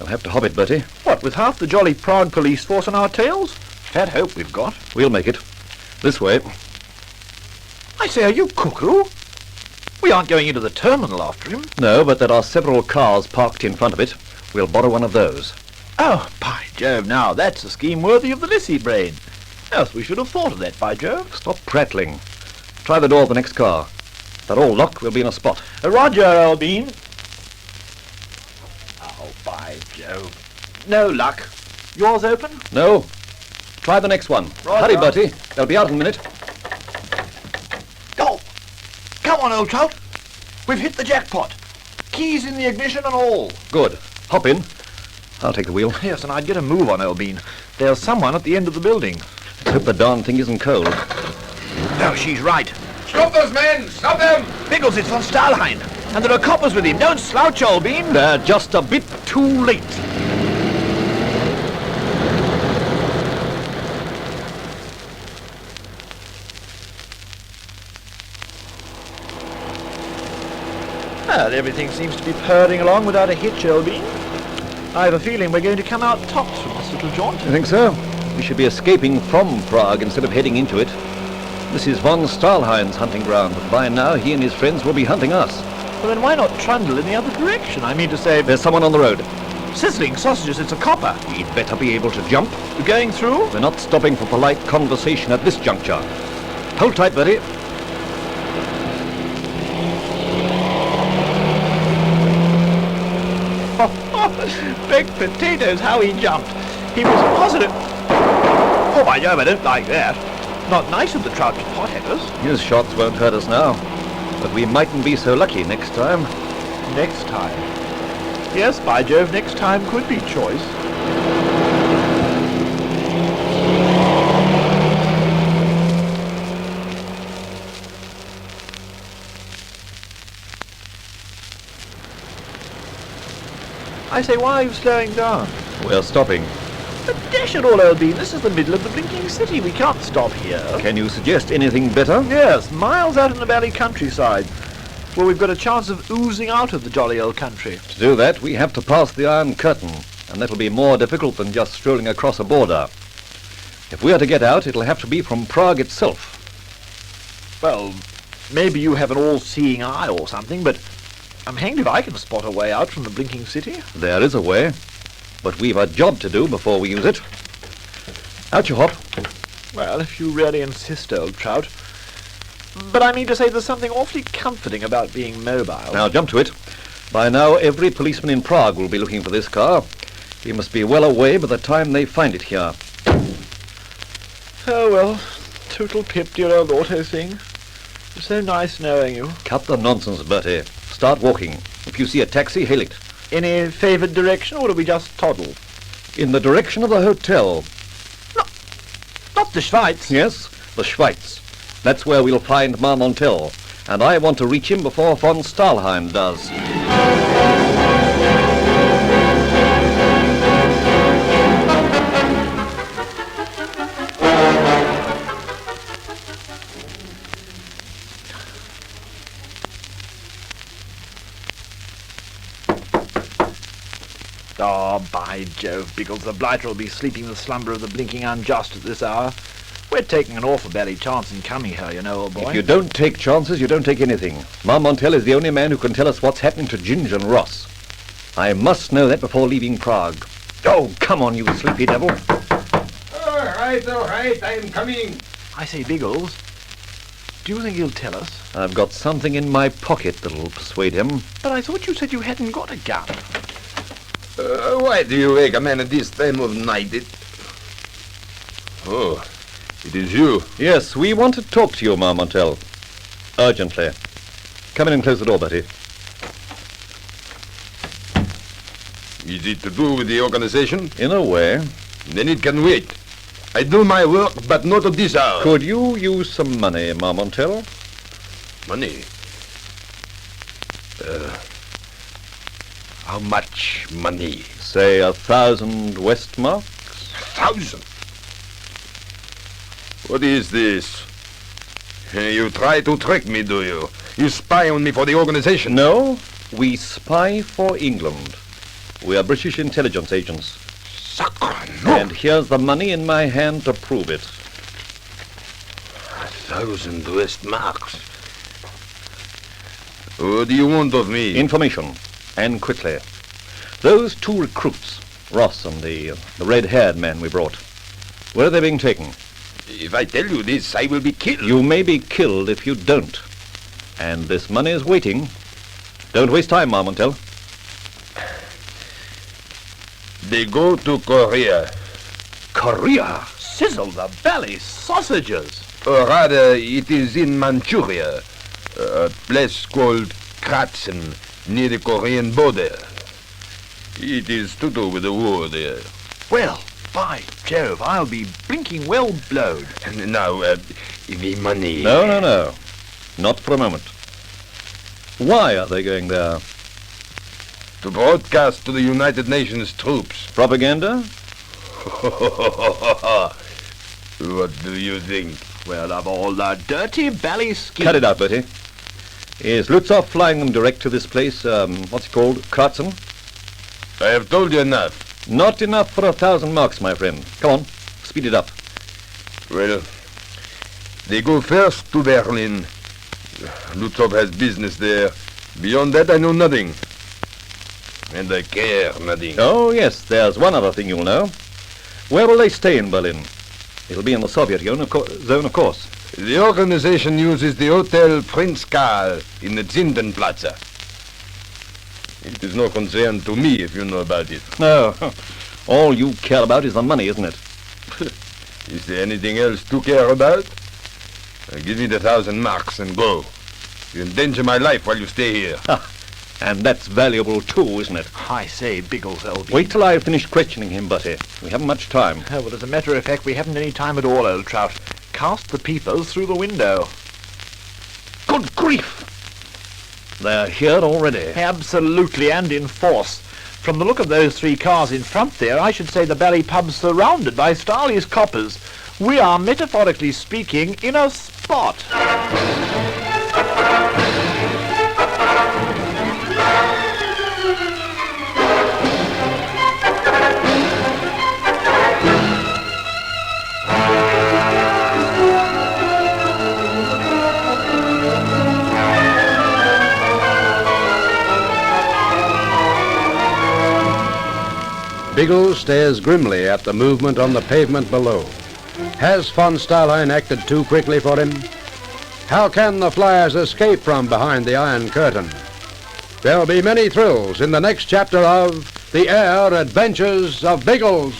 I'll have to hop it, Bertie. What, with half the jolly Prague police force on our tails? Fat hope we've got. We'll make it. This way. I say, are you cuckoo? We aren't going into the terminal after him. No, but there are several cars parked in front of it. We'll borrow one of those. Oh, by Jove, now that's a scheme worthy of the Lissy brain. Else we should have thought of that, by Jove. Stop prattling. Try the door of the next car. If they're all locked, we'll be in a spot. Roger, old bean. Oh, by Jove. No luck. Yours open? No. Try the next one. Roger. Hurry, Bertie. They'll be out in a minute. Go! Come on, old trout. We've hit the jackpot. Keys in the ignition and all. Good. Hop in. I'll take the wheel. Yes, and I'd get a move on, old bean. There's someone at the end of the building. Let's hope the darn thing isn't cold. No, she's right. Stop those men! Stop them! Biggles, it's von Stalhein. And there are coppers with him. Don't slouch, old bean. They're just a bit too late. Well, everything seems to be purring along without a hitch, old bean. I have a feeling we're going to come out tops from this little jaunt. You think so? We should be escaping from Prague instead of heading into it. This is von Stalhein's hunting ground. By now, he and his friends will be hunting us. Well, then why not trundle in the other direction? I mean to say... There's someone on the road. Sizzling sausages, it's a copper. He'd better be able to jump. You're going through? We're not stopping for polite conversation at this juncture. Hold tight, Bertie. Baked potatoes, how he jumped. He was positive... Oh, by Jove, I don't like that. Not nice of the trout to pot at us. His shots won't hurt us now. But we mightn't be so lucky next time. Next time? Yes, by Jove, next time could be choice. I say, why are you slowing down? We're stopping. But dash it all, old bean, this is the middle of the blinking city. We can't stop here. Can you suggest anything better? Yes, miles out in the valley countryside, where we've got a chance of oozing out of the jolly old country. To do that, we have to pass the Iron Curtain, and that'll be more difficult than just strolling across a border. If we are to get out, it'll have to be from Prague itself. Well, maybe you have an all-seeing eye or something, but I'm hanged if I can spot a way out from the blinking city. There is a way, but we've a job to do before we use it. Out you hop. Well, if you really insist, old trout. But I mean to say there's something awfully comforting about being mobile. Now jump to it. By now, every policeman in Prague will be looking for this car. He must be well away by the time they find it here. Oh, well, total pip, dear old auto thing. It's so nice knowing you. Cut the nonsense, Bertie. Start walking. If you see a taxi, hail it. Any favoured direction, or do we just toddle? In the direction of the hotel. Not the Schweiz. Yes, the Schweiz. That's where we'll find Marmontel. And I want to reach him before von Stalhein does. Oh, by Jove, Biggles, the blighter will be sleeping the slumber of the blinking unjust at this hour. We're taking an awful bally chance in coming here, you know, old boy. If you don't take chances, you don't take anything. Marmontel is the only man who can tell us what's happening to Ginge and Ross. I must know that before leaving Prague. Oh, come on, you sleepy devil. All right, I'm coming. I say, Biggles, do you think he'll tell us? I've got something in my pocket that'll persuade him. But I thought you said you hadn't got a gun. Why do you wake a man at this time of night? Oh, it is you. Yes, we want to talk to you, Marmontel. Urgently. Come in and close the door, Bertie. Is it to do with the organization? In a way. Then it can wait. I do my work, but not at this hour. Could you use some money, Marmontel? Money? How much money? Say 1,000 Westmarks. 1,000? What is this? You try to trick me, do you? You spy on me for the organization? No, we spy for England. We are British intelligence agents. Sacre no! And here's the money in my hand to prove it. 1,000 Westmarks. What do you want of me? Information. And quickly. Those two recruits, Ross and the red-haired man we brought, where are they being taken? If I tell you this, I will be killed. You may be killed if you don't. And this money is waiting. Don't waste time, Marmontel. They go to Korea. Korea? Sizzle the belly sausages. Or rather, it is in Manchuria, a place called Kratsen, near the Korean border. It is to do with the war there. Well, by Jove, I'll be blinking well blowed. And now, the money... No. Not for a moment. Why are they going there? To broadcast to the United Nations troops. Propaganda? What do you think? Well, of all the dirty belly schemes... Cut it out, Bertie. Is Lutzov flying them direct to this place, what's it called, Kratsen? I have told you enough. Not enough for 1,000 marks, my friend. Come on, speed it up. Well, they go first to Berlin. Lutzov has business there. Beyond that, I know nothing. And I care nothing. Oh, yes, there's one other thing you'll know. Where will they stay in Berlin? It'll be in the Soviet zone, of course. The organization uses the Hotel Prince Karl in the Zindenplatz. It is no concern to me if you know about it. No, all you care about is the money, isn't it? Is there anything else to care about? Give me the 1,000 marks and go. You endanger my life while you stay here. And that's valuable too, isn't it? I say, Biggles, old... Wait till I've finished questioning him, Bertie. We haven't much time. Oh, well, as a matter of fact, we haven't any time at all, old trout. Cast the peepers through the window. Good grief! They're here already. Absolutely, and in force. From the look of those 3 cars in front there, I should say the Bally Pub's surrounded by Starley's coppers. We are, metaphorically speaking, in a spot. Biggles stares grimly at the movement on the pavement below. Has von Stalhein acted too quickly for him? How can the flyers escape from behind the Iron Curtain? There'll be many thrills in the next chapter of The Air Adventures of Biggles.